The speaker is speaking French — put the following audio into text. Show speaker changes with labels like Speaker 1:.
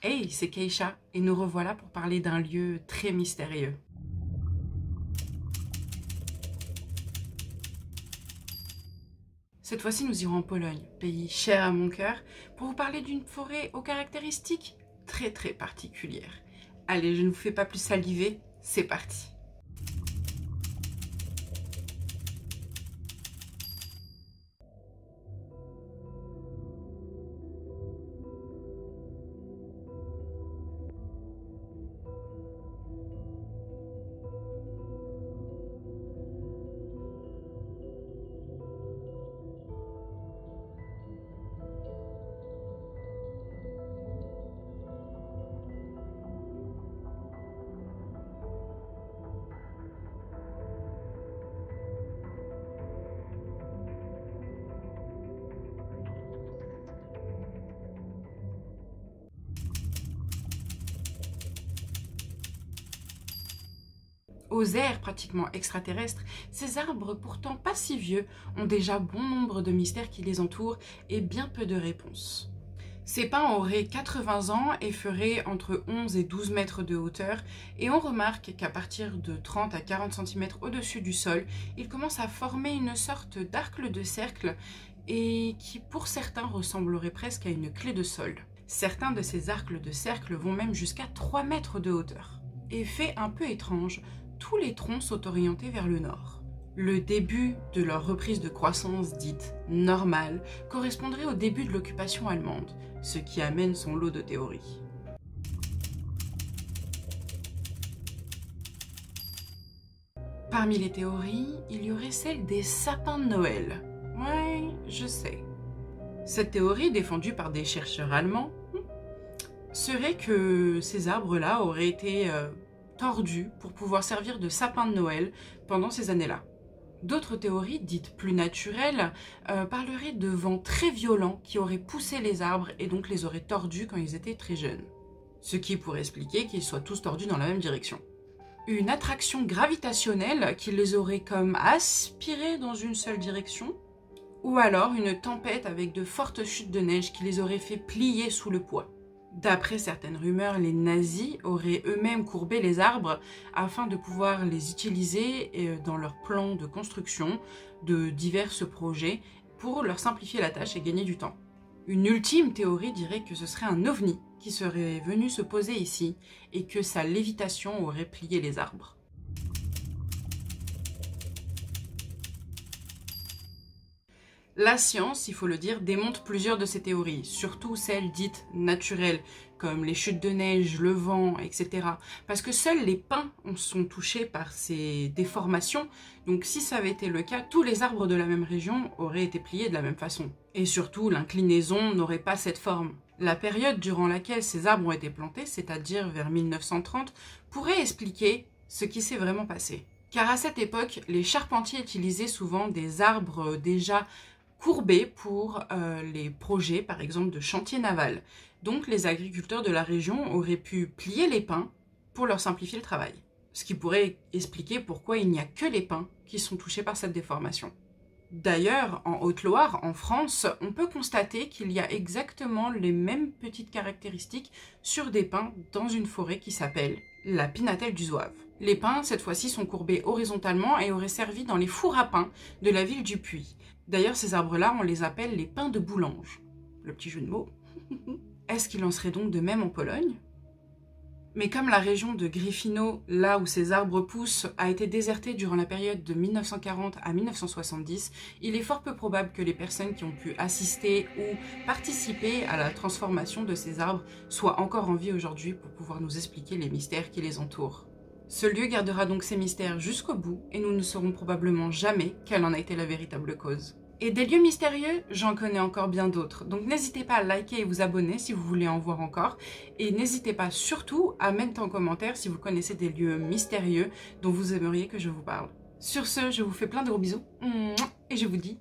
Speaker 1: Hey, c'est Keisha et nous revoilà pour parler d'un lieu très mystérieux. Cette fois-ci, nous irons en Pologne, pays cher à mon cœur, pour vous parler d'une forêt aux caractéristiques très particulières. Allez, je ne vous fais pas plus saliver, c'est parti. Aux airs pratiquement extraterrestres, ces arbres pourtant pas si vieux ont déjà bon nombre de mystères qui les entourent et bien peu de réponses. Ces pins auraient 80 ans et feraient entre 11 et 12 mètres de hauteur et on remarque qu'à partir de 30 à 40 cm au-dessus du sol, ils commencent à former une sorte d'arc de cercle et qui pour certains ressemblerait presque à une clé de sol. Certains de ces arcs de cercle vont même jusqu'à 3 mètres de hauteur. Et fait un peu étrange, tous les troncs sont orientés vers le nord. Le début de leur reprise de croissance dite normale correspondrait au début de l'occupation allemande, ce qui amène son lot de théories. Parmi les théories, il y aurait celle des sapins de Noël. Ouais, je sais. Cette théorie, défendue par des chercheurs allemands, serait que ces arbres-là auraient été tordus pour pouvoir servir de sapin de Noël pendant ces années-là. D'autres théories, dites plus naturelles, parleraient de vents très violents qui auraient poussé les arbres et donc les auraient tordus quand ils étaient très jeunes. Ce qui pourrait expliquer qu'ils soient tous tordus dans la même direction. Une attraction gravitationnelle qui les aurait comme aspirés dans une seule direction, ou alors une tempête avec de fortes chutes de neige qui les aurait fait plier sous le poids. D'après certaines rumeurs, les nazis auraient eux-mêmes courbé les arbres afin de pouvoir les utiliser dans leurs plans de construction de divers projets pour leur simplifier la tâche et gagner du temps. Une ultime théorie dirait que ce serait un ovni qui serait venu se poser ici et que sa lévitation aurait plié les arbres. La science, il faut le dire, démonte plusieurs de ces théories, surtout celles dites naturelles, comme les chutes de neige, le vent, etc. Parce que seuls les pins sont touchés par ces déformations, donc si ça avait été le cas, tous les arbres de la même région auraient été pliés de la même façon. Et surtout, l'inclinaison n'aurait pas cette forme. La période durant laquelle ces arbres ont été plantés, c'est-à-dire vers 1930, pourrait expliquer ce qui s'est vraiment passé. Car à cette époque, les charpentiers utilisaient souvent des arbres déjà courbés pour les projets, par exemple, de chantier naval. Donc les agriculteurs de la région auraient pu plier les pins pour leur simplifier le travail. Ce qui pourrait expliquer pourquoi il n'y a que les pins qui sont touchés par cette déformation. D'ailleurs, en Haute-Loire, en France, on peut constater qu'il y a exactement les mêmes petites caractéristiques sur des pins dans une forêt qui s'appelle la Pinatelle du Zouave. Les pins, cette fois-ci, sont courbés horizontalement et auraient servi dans les fours à pain de la ville du Puy. D'ailleurs, ces arbres-là, on les appelle les pins de Boulange. Le petit jeu de mots. Est-ce qu'il en serait donc de même en Pologne ? Mais comme la région de Gryfino, là où ces arbres poussent, a été désertée durant la période de 1940 à 1970, il est fort peu probable que les personnes qui ont pu assister ou participer à la transformation de ces arbres soient encore en vie aujourd'hui pour pouvoir nous expliquer les mystères qui les entourent. Ce lieu gardera donc ses mystères jusqu'au bout et nous ne saurons probablement jamais quelle en a été la véritable cause. Et des lieux mystérieux, j'en connais encore bien d'autres. Donc n'hésitez pas à liker et vous abonner si vous voulez en voir encore. Et n'hésitez pas surtout à mettre en commentaire si vous connaissez des lieux mystérieux dont vous aimeriez que je vous parle. Sur ce, je vous fais plein de gros bisous et je vous dis